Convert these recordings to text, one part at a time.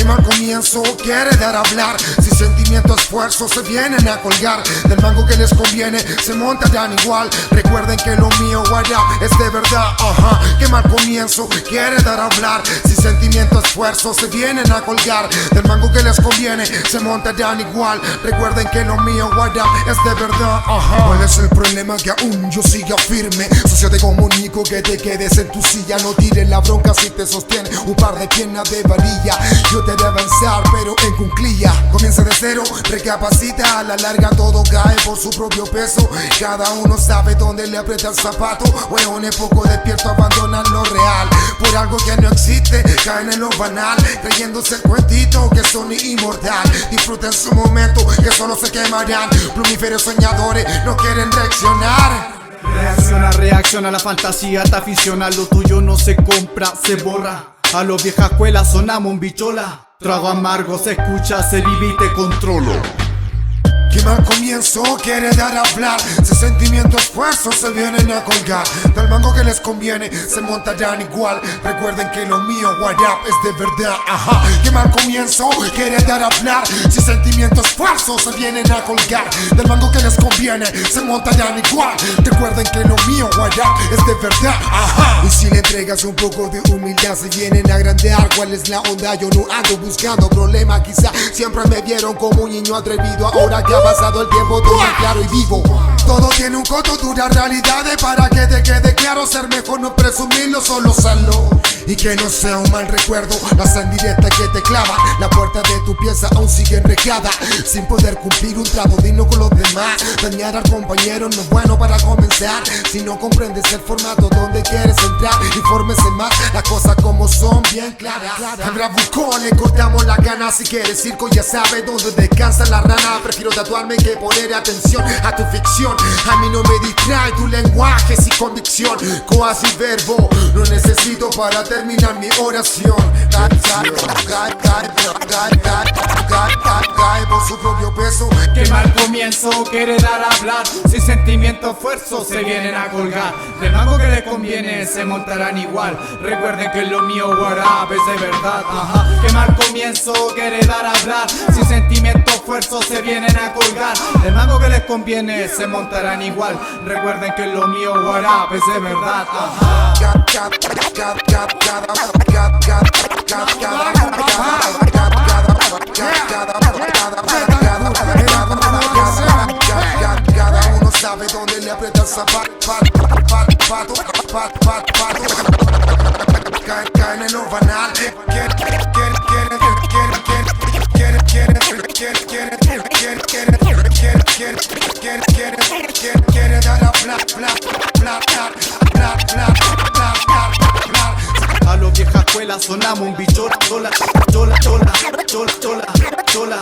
mal comienzo quiere dar a hablar. Si sentimiento, esfuerzo se vienen a colgar. Del mango que les conviene se montarán igual. Recuerden que lo mío, guaya, es de verdad. Que mal comienzo quiere dar a hablar. Si sentimiento, esfuerzo se vienen a colgar. Del mango que les conviene se montarán igual. Recuerden que lo mío, guaya, es de verdad. ¿Cuál es el problema? Que aún yo siga firme. Socio, te comunico que te quedes en tu silla. No tires la bronca si te sostiene un par de piernas de varilla. Yo te de avanzar pero en cunclilla. Comienza de cero, recapacita. A la larga todo cae por su propio peso. Cada uno sabe dónde le aprieta el zapato. Hueones poco despierto abandonan lo real por algo que no existe, caen en lo banal, creyéndose el cuentito que son inmortal. Disfruten su momento que solo se quemarán. Plumíferos soñadores no quieren reaccionar. Reacciona, la fantasía te aficiona. Lo tuyo no se compra, se borra. A los vieja escuela sonamos un bichola. Trago amargo se escucha, se vive y te controlo. Que mal comienzo quiere dar a hablar. Si sentimiento, esfuerzo se vienen a colgar. Del mango que les conviene se montarán igual. Recuerden que lo mío, what up, es de verdad. Que mal comienzo quiere dar a hablar. Si sentimiento, esfuerzo se vienen a colgar. Del mango que les conviene se montarán igual. Recuerden que lo mío, what up, es de verdad. Y si le entregas un poco de humildad se vienen a agrandear. ¿Cuál es la onda? Yo no ando buscando problemas. Quizá siempre me vieron como un niño atrevido. Ahora que ha pasado el tiempo, todo es claro y vivo. Todo tiene un costo, duras realidades. Para que te quede claro, ser mejor no presumirlo, solo serlo. Y que no sea un mal recuerdo las indirectas que te clavan. La puerta de tu pieza aún sigue enrejada, sin poder cumplir un trato digno con los demás. Dañar al compañero no es bueno para comenzar. Si no comprendes el formato donde quieres entrar, infórmese más, las cosas como son bien claras. Al bravucón le cortamos la gana. Si quieres circo ya sabes dónde descansa la rana. Prefiero tatuarme que poner atención a tu ficción. A mí no me distrae tu lenguaje sin convicción. Coas y verbo no necesito para terminar mi oración. Cae por su propio peso. Que mal comienzo quiere dar a hablar. Sin sentimiento, esfuerzo se vienen a colgar. Del mango que les conviene se montarán igual. Recuerden que lo mío, what up, es de verdad. Que mal comienzo quiere dar a hablar. Sin sentimiento, esfuerzo se vienen a colgar. Del mango que les conviene se montarán igual. Recuerden que lo mío, what up, es de verdad. Cada uno sabe dónde le aprieta el zapato. Caen en lo banal. Quiere dar a A los vieja escuela sonamos un bichola. Chola.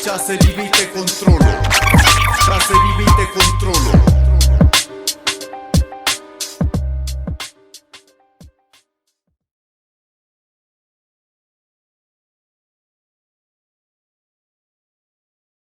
Ya se divide.